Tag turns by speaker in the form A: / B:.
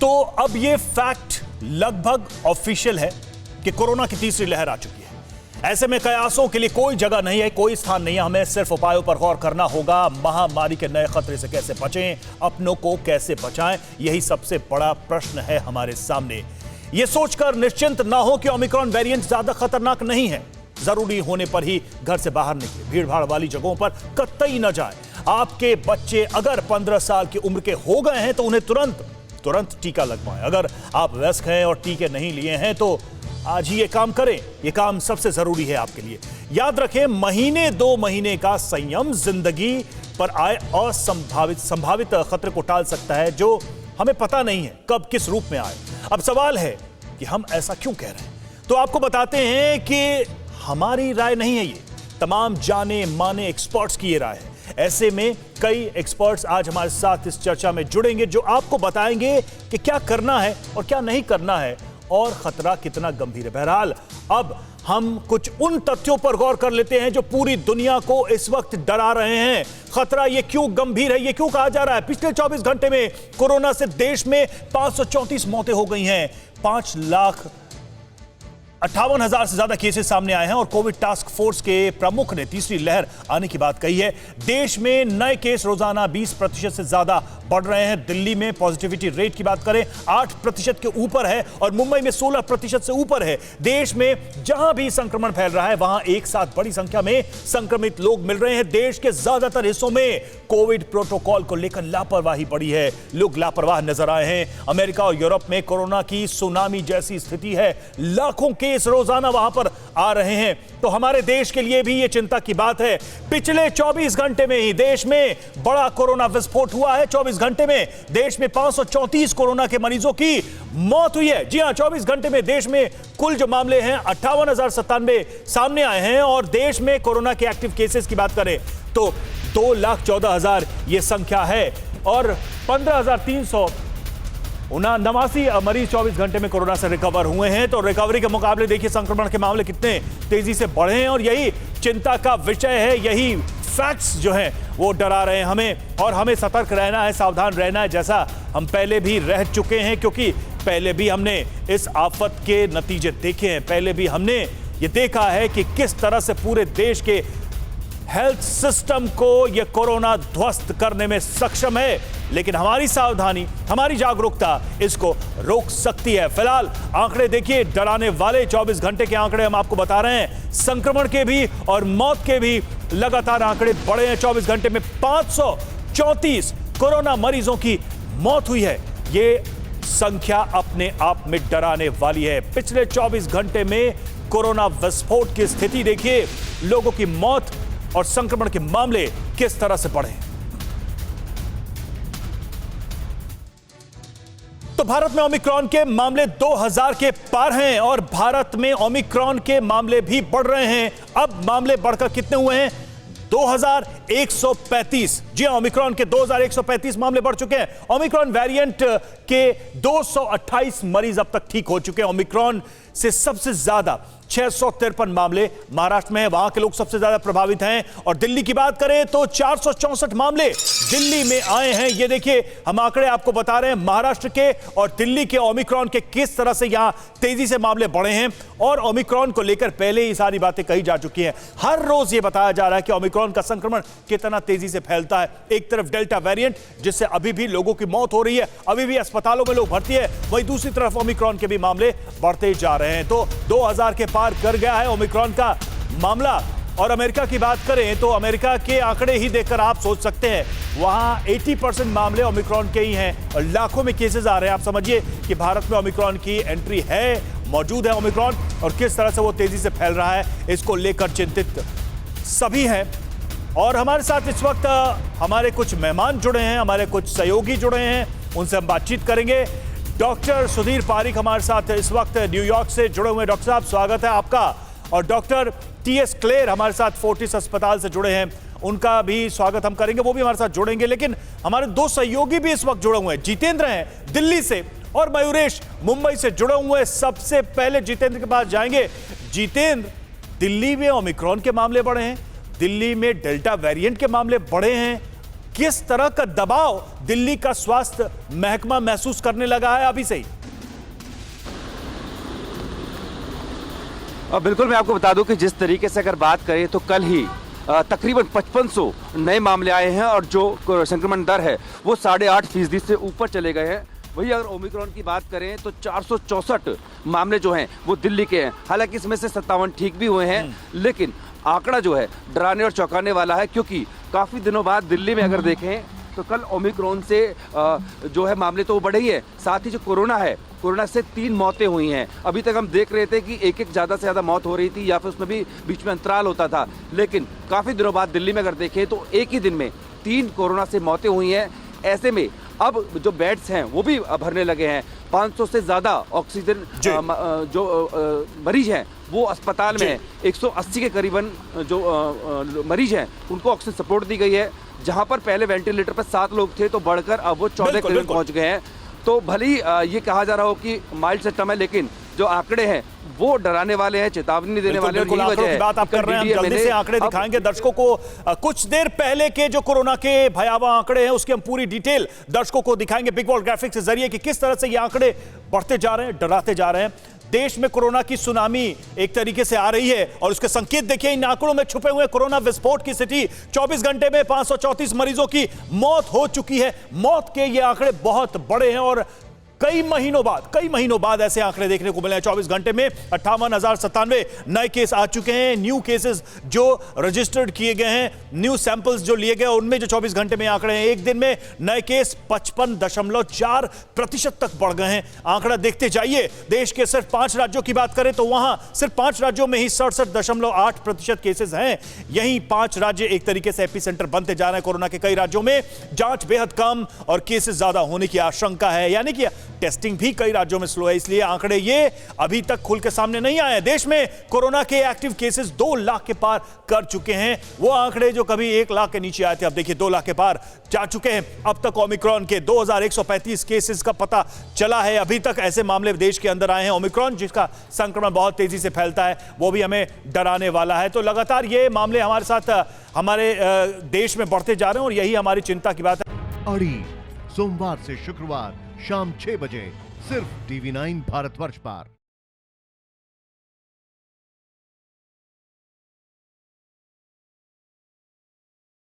A: तो अब ये फैक्ट लगभग ऑफिशियल है कि कोरोना की तीसरी लहर आ चुकी है। ऐसे में कयासों के लिए कोई जगह नहीं है, कोई स्थान नहीं है। हमें सिर्फ उपायों पर गौर करना होगा। महामारी के नए खतरे से कैसे बचें, अपनों को कैसे बचाएं, यही सबसे बड़ा प्रश्न है हमारे सामने। यह सोचकर निश्चिंत ना हो कि ओमिक्रॉन वेरिएंट ज्यादा खतरनाक नहीं है। जरूरी होने पर ही घर से बाहर निकले, भीड़भाड़ वाली जगहों पर कतई न जाएं। आपके बच्चे अगर 15 साल की उम्र के हो गए हैं तो उन्हें तुरंत टीका लगवाएं। अगर आप वयस्क हैं और टीके नहीं लिए हैं तो आज ही ये काम करें। ये काम सबसे जरूरी है आपके लिए। याद रखें, महीने 2 महीने का संयम जिंदगी पर आए संभावित खतरे को टाल सकता है, जो हमें पता नहीं है कब किस रूप में आए। अब सवाल है कि हम ऐसा क्यों कह रहे हैं। तो आपको बताते हैं कि हमारी राय नहीं है, ये तमाम जाने माने एक्सपर्ट्स की ये राय है। ऐसे में कई एक्सपर्ट्स आज हमारे साथ इस चर्चा में जुड़ेंगे, जो आपको बताएंगे कि क्या करना है और क्या नहीं करना है और खतरा कितना गंभीर है। बहरहाल अब हम कुछ उन तथ्यों पर गौर कर लेते हैं जो पूरी दुनिया को इस वक्त डरा रहे हैं। खतरा ये क्यों गंभीर है, ये क्यों कहा जा रहा है। पिछले 24 घंटे में कोरोना से देश में 534 मौतें हो गई हैं। 5,58,000 से ज्यादा केसेस सामने आए हैं और कोविड टास्क फोर्स के प्रमुख ने तीसरी लहर आने की बात कही है। देश में नए केस रोजाना 20% से ज्यादा बढ़ रहे हैं। दिल्ली में पॉजिटिविटी रेट की बात करें 8% के ऊपर है और मुंबई में 16% से ऊपर है। देश में जहां भी संक्रमण फैल रहा है वहां एक साथ बड़ी संख्या में संक्रमित लोग मिल रहे हैं। देश के ज्यादातर हिस्सों में कोविड प्रोटोकॉल को लेकर लापरवाही बढ़ी है, लोग लापरवाह नजर आए हैं। अमेरिका और यूरोप में कोरोना की सुनामी जैसी स्थिति है, लाखों केस रोजाना वहां पर आ रहे हैं। तो हमारे देश के लिए भी यह चिंता की बात है। पिछले 24 घंटे में ही देश में बड़ा कोरोना विस्फोट हुआ है। 24 घंटे में देश में 534 कोरोना के मरीजों की मौत हुई है। जी हां, 24 घंटे में देश में कुल जो मामले हैं 58,097 सामने आए हैं और देश में कोरोना के एक्टिव केसेस की बात करें तो 2,14,000 यह संख्या है और 15,389 मरीज 24 घंटे में कोरोना से रिकवर हुए हैं। तो रिकवरी के मुकाबले देखिए संक्रमण के मामले कितने तेजी से बढ़े हैं और यही चिंता का विषय है। यही फैक्ट्स जो हैं वो डरा रहे हैं हमें और हमें सतर्क रहना है, सावधान रहना है, जैसा हम पहले भी रह चुके हैं, क्योंकि पहले भी हमने इस आफत के नतीजे देखे हैं। पहले भी हमने ये देखा है कि किस तरह से पूरे देश के हेल्थ सिस्टम को यह कोरोना ध्वस्त करने में सक्षम है। लेकिन हमारी सावधानी, हमारी जागरूकता इसको रोक सकती है। फिलहाल आंकड़े देखिए, डराने वाले 24 घंटे के आंकड़े हम आपको बता रहे हैं। संक्रमण के भी और मौत के भी लगातार आंकड़े बढ़े हैं। 24 घंटे में 534 कोरोना मरीजों की मौत हुई है। ये संख्या अपने आप में डराने वाली है। पिछले 24 घंटे में कोरोना विस्फोट की स्थिति देखिए, लोगों की मौत और संक्रमण के मामले किस तरह से बढ़े। तो भारत में ओमिक्रॉन के मामले 2000 के पार हैं और भारत में ओमिक्रॉन के मामले भी बढ़ रहे हैं। अब मामले बढ़कर कितने हुए हैं? 2135। जी हां, ओमिक्रॉन के 2135 मामले बढ़ चुके हैं। ओमिक्रॉन वेरिएंट के 228 मरीज अब तक ठीक हो चुके हैं। ओमिक्रॉन से सबसे ज्यादा 653 मामले महाराष्ट्र में है, वहां के लोग सबसे ज्यादा प्रभावित हैं। और दिल्ली की बात करें तो 464 मामले दिल्ली में आए हैं। ये देखिए, हम आंकड़े आपको बता रहे हैं महाराष्ट्र के और दिल्ली के ओमिक्रॉन के किस तरह से यहां तेजी से मामले बढ़े हैं। और ओमिक्रॉन को लेकर पहले ही सारी बातें कही जा चुकी हैं। हर रोज ये बताया जा रहा है कि ओमिक्रॉन का संक्रमण कितना तेजी से फैलता है। एक तरफ डेल्टा वेरिएंट जिससे अभी भी लोगों की मौत हो रही है, अभी भी अस्पतालों में लोग भर्ती है, वहीं दूसरी तरफ ओमिक्रॉन के भी मामले बढ़ते जा रहे हैं। तो 2000 के पार कर गया है ओमिक्रॉन का मामला। और अमेरिका की बात करें तो अमेरिका के आंकड़े ही देखकर आप सोच सकते हैं, वहां 80% मामले ओमिक्रॉन के ही हैं और लाखों में केसेस आ रहे हैं। आप समझिए कि भारत में ओमिक्रॉन की एंट्री है, मौजूद है ओमिक्रॉन, और किस तरह से वो तेजी से फैल रहा है, इसको लेकर चिंतित सभी हैं। और हमारे साथ इस वक्त हमारे कुछ मेहमान जुड़े हैं, हमारे कुछ सहयोगी जुड़े हैं, उनसे हम बातचीत करेंगे। डॉक्टर सुधीर पारिक हमारे साथ इस वक्त न्यूयॉर्क से जुड़े हुए। डॉक्टर साहब, स्वागत है आपका। और डॉक्टर टीएस क्लेयर हमारे साथ फोर्टिस अस्पताल से जुड़े हैं, उनका भी स्वागत हम करेंगे, वो भी हमारे साथ जुड़ेंगे। लेकिन हमारे 2 सहयोगी भी इस वक्त जुड़े हुए हैं। जितेंद्र हैं दिल्ली से और मयूरेश मुंबई से जुड़े हुए हैं। सबसे पहले जितेंद्र के पास जाएंगे। जितेंद्र, दिल्ली में ओमिक्रॉन के मामले बढ़े हैं, दिल्ली में डेल्टा वेरिएंट के मामले बढ़े हैं, किस तरह का दबाव दिल्ली का स्वास्थ्य महकमा महसूस करने लगा है अभी से ही?
B: बिल्कुल, मैं आपको बता दूं कि जिस तरीके से अगर बात करें तो कल ही तकरीबन 5500 नए मामले आए हैं और जो संक्रमण दर है वो 8.5% से ऊपर चले गए हैं। वही अगर ओमिक्रॉन की बात करें तो 464 मामले जो हैं वो दिल्ली के हैं। हालांकि इसमें से 57 ठीक भी हुए हैं, लेकिन आंकड़ा जो है डराने और चौंकाने वाला है, क्योंकि काफ़ी दिनों बाद दिल्ली में अगर देखें तो कल ओमिक्रॉन से जो है मामले तो वो बढ़े ही है, साथ ही जो कोरोना है, कोरोना से 3 मौतें हुई हैं। अभी तक हम देख रहे थे कि एक ज़्यादा से ज़्यादा मौत हो रही थी या फिर उसमें भी बीच में अंतराल होता था, लेकिन काफ़ी दिनों बाद दिल्ली में अगर देखें तो एक ही दिन में 3 कोरोना से मौतें हुई हैं। ऐसे में अब जो बेड्स हैं वो भी भरने लगे हैं। 500 से ज़्यादा ऑक्सीजन जो मरीज हैं वो अस्पताल में हैं। 180 के करीबन जो मरीज हैं उनको ऑक्सीजन सपोर्ट दी गई है। जहां पर पहले वेंटिलेटर पर 7 लोग थे तो बढ़कर अब वो 14 करीब पहुंच गए हैं। तो भले ही ये कहा जा रहा हो कि माइल्ड सिस्टम है, लेकिन जो आंकड़े हैं वो डराने वाले हैं, चेतावनी देने वाले हैं। और यही वजह है
A: बात आप कर रहे हैं, हम जल्दी से आंकड़े दिखाएंगे दर्शकों को। कुछ देर पहले के जो कोरोना के भयावह आंकड़े हैं उसकी हम पूरी डिटेल दर्शकों को दिखाएंगे बिग वॉल ग्राफिक्स के जरिए कि किस तरह से ये आंकड़े बढ़ते जा रहे हैं, डराते जा रहे हैं। देश में कोरोना की सुनामी एक तरीके से आ रही है और उसके संकेत देखिए इन आंकड़ों में छुपे हुए। कोरोना विस्फोट की स्थिति, 24 घंटे में 534 मरीजों की मौत हो चुकी है। मौत के ये आंकड़े बहुत बड़े हैं और कई महीनों बाद ऐसे आंकड़े देखने को मिले हैं। 24 घंटे में 58,097 नए केस आ चुके हैं। न्यू केसेस जो रजिस्टर्ड किए गए हैं, न्यू सैंपल्स जो लिए गए उनमें जो 24 घंटे में आंकड़े हैं, एक दिन में नए केस 55.4% तक बढ़ गए हैं। आंकड़ा देखते जाइए। देश के सिर्फ 5 राज्यों की बात करें तो वहां सिर्फ 5 राज्यों में ही 67.8% केसेस हैं। यही 5 राज्य एक तरीके से एपीसेंटर बनते जा रहे हैं कोरोना के। कई राज्यों में जांच बेहद कम और केसेस ज्यादा होने की आशंका है, यानी कि टेस्टिंग भी कई राज्यों में स्लो है, इसलिए आंकड़े ये अभी तक खुल के सामने नहीं आए। देश में कोरोना के एक्टिव केसेस 2 लाख के पार कर चुके हैं। वो आंकड़े जो कभी 1 लाख के नीचे आए थे, अब देखिए 2 लाख के पार जा चुके हैं। अब तक ओमिक्रॉन के 2135 केसेस का पता चला है। अभी तक ऐसे मामले देश के अंदर आए हैं। ओमिक्रॉन जिसका संक्रमण बहुत तेजी से फैलता है वो भी हमें डराने वाला है। तो लगातार ये मामले हमारे साथ हमारे देश में बढ़ते जा रहे हैं और यही हमारी चिंता की बात है।
C: अड़ी सोमवार से शुक्रवार शाम 6 बजे सिर्फ TV9 भारतवर्ष पर।